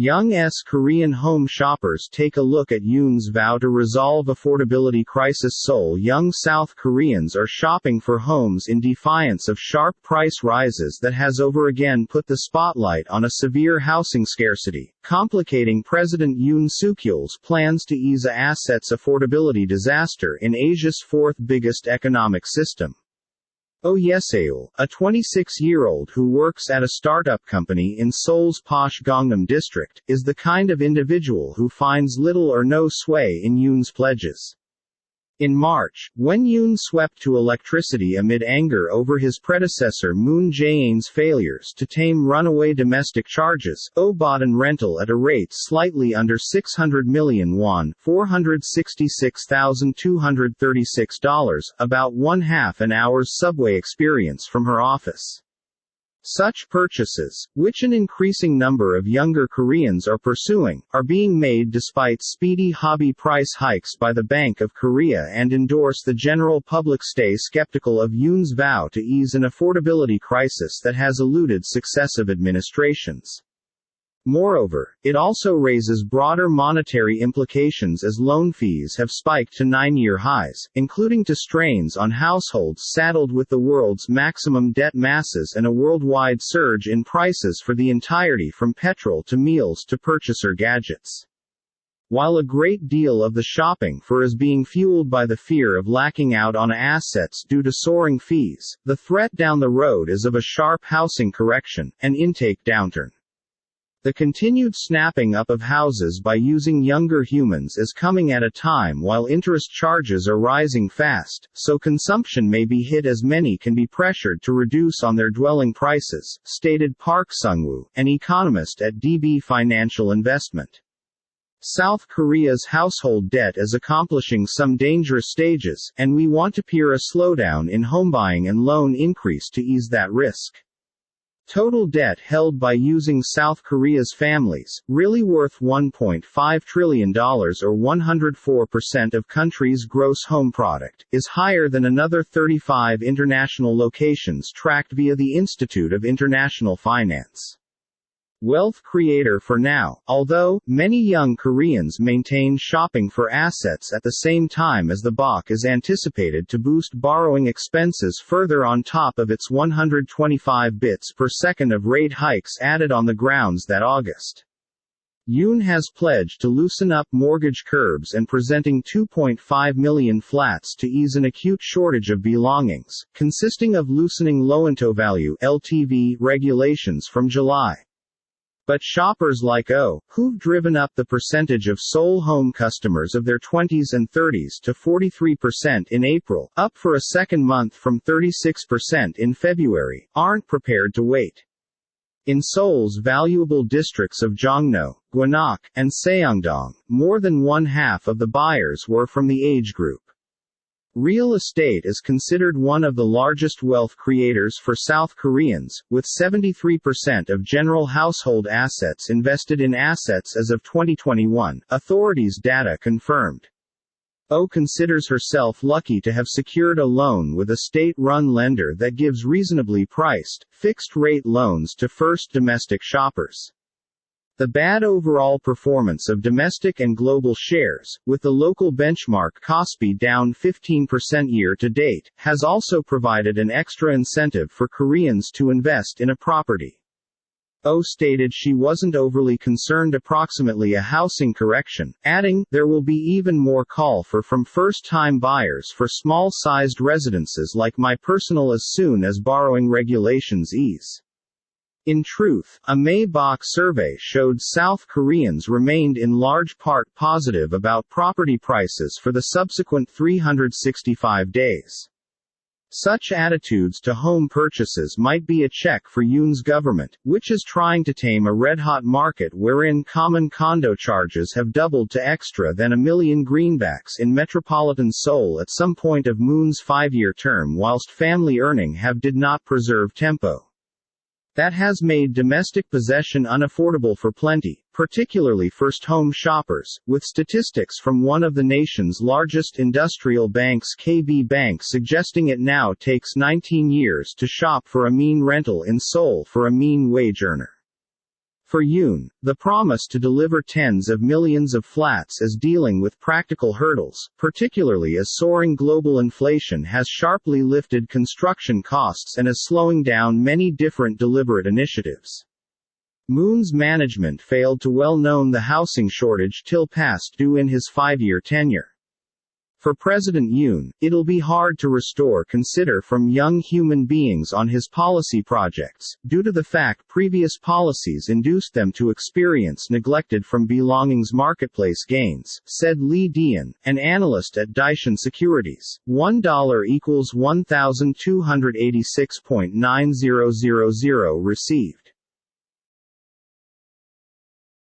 Young's Korean home shoppers take a look at Yoon's vow to resolve affordability crisis. Seoul. Young South Koreans are shopping for homes in defiance of sharp price rises that has over again put the spotlight on a severe housing scarcity, complicating President Yoon Suk-yeol's plans to ease a assets affordability disaster in Asia's fourth biggest economic system. Oh Yeseul, a 26-year-old who works at a startup company in Seoul's posh Gangnam district, is the kind of individual who finds little or no sway in Yoon's pledges. In March, when Yoon swept to electricity amid anger over his predecessor Moon Jae-in's failures to tame runaway domestic charges, Oh bought an rental at a rate slightly under 600 million won, $466,236, about one-half an hour's subway experience from her office. Such purchases, which an increasing number of younger Koreans are pursuing, are being made despite speedy hobby price hikes by the Bank of Korea and endorse the general public stay skeptical of Yoon's vow to ease an affordability crisis that has eluded successive administrations. Moreover, it also raises broader monetary implications as loan fees have spiked to 9-year highs, including to strains on households saddled with the world's maximum debt masses and a worldwide surge in prices for the entirety from petrol to meals to purchaser gadgets. While a great deal of the shopping for is being fueled by the fear of lacking out on assets due to soaring fees, the threat down the road is of a sharp housing correction, an intake downturn. The continued snapping up of houses by using younger humans is coming at a time while interest charges are rising fast, so consumption may be hit as many can be pressured to reduce on their dwelling prices, stated Park Sung-woo, an economist at DB Financial Investment. South Korea's household debt is accomplishing some dangerous stages, and we want to peer a slowdown in homebuying and loan increase to ease that risk. Total debt held by using South Korea's families, really worth $1.5 trillion or 104% of country's gross home product, is higher than another 35 international locations tracked via the Institute of International Finance. Wealth creator for now, although many young Koreans maintain shopping for assets at the same time as the BOK is anticipated to boost borrowing expenses further on top of its 125 bits per second of rate hikes added on the grounds that August. Yoon has pledged to loosen up mortgage curbs and presenting 2.5 million flats to ease an acute shortage of belongings, consisting of loosening loan-to-value (LTV) regulations from July. But shoppers like Oh, who've driven up the percentage of Seoul home customers of their 20s and 30s to 43% in April, up for a second month from 36% in February, aren't prepared to wait. In Seoul's valuable districts of Jongno, Gwanak, and Seongdong, more than one-half of the buyers were from the age group. Real estate is considered one of the largest wealth creators for South Koreans, with 73% of general household assets invested in assets as of 2021, authorities' data confirmed. Oh considers herself lucky to have secured a loan with a state-run lender that gives reasonably priced, fixed-rate loans to first domestic shoppers. The bad overall performance of domestic and global shares, with the local benchmark Kospi down 15% year-to-date, has also provided an extra incentive for Koreans to invest in a property. Oh stated she wasn't overly concerned approximately a housing correction, adding, there will be even more call from first-time buyers for small-sized residences like my personal as soon as borrowing regulations ease. In truth, a May BOK survey showed South Koreans remained in large part positive about property prices for the subsequent 365 days. Such attitudes to home purchases might be a check for Yoon's government, which is trying to tame a red-hot market wherein common condo charges have doubled to extra than $1 million greenbacks in metropolitan Seoul at some point of Moon's 5-year term whilst family earning did not preserve tempo. That has made domestic possession unaffordable for plenty, particularly first-home shoppers, with statistics from one of the nation's largest industrial banks KB Bank suggesting it now takes 19 years to shop for a mean rental in Seoul for a mean wage earner. For Yoon, the promise to deliver tens of millions of flats is dealing with practical hurdles, particularly as soaring global inflation has sharply lifted construction costs and is slowing down many different deliberate initiatives. Moon's management failed to well known the housing shortage till past due in his 5-year tenure. For President Yoon, it'll be hard to restore consider from young human beings on his policy projects, due to the fact previous policies induced them to experience neglected from belongings marketplace gains, said Lee Dian, an analyst at Daishin Securities. $1 equals 1,286.9000 received.